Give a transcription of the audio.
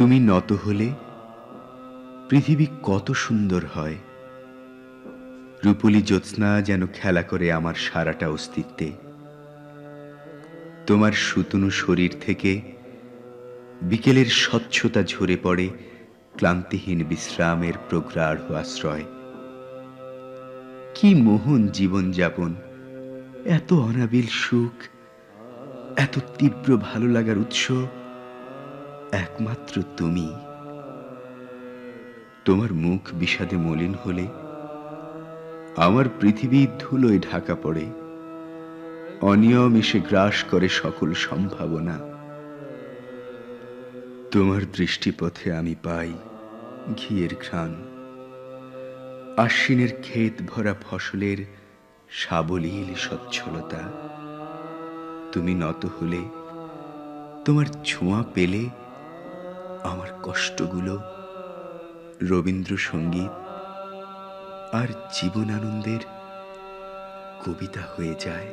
তুমি নত হলে পৃথিবী কত সুন্দর হয়। রূপলী জ্যোৎস্না যেন খেলা করে আমার সারাটা অস্তিত্বে। তোমার সুতনু শরীর থেকে বিকেলের স্বচ্ছতা ঝরে পড়ে ক্লান্তিহীন বিশ্রামের প্রগাঢ় আশ্রয়। কি মোহন জীবন যাপন, এত অনাবিল সুখ, এত তীব্র ভালো লাগার উৎস একমাত্র তুমি। তোমার মুখ বিষাদে মলিন হলে আমার পৃথিবী ধুলোয় ঢাকা পড়ে, অনিয়ম এসে গ্রাস করে সকল সম্ভাবনা। তোমার দৃষ্টিপথে আমি পাই ঘিয়ের ঘ্রাণ, আশ্বিনের ক্ষেত ভরা ফসলের সাবলীল সচ্ছলতা। তুমি নত হলে, তোমার ছোঁয়া পেলে আমার কষ্টগুলো রবীন্দ্রসঙ্গীত আর জীবনানন্দের কবিতা হয়ে যায়।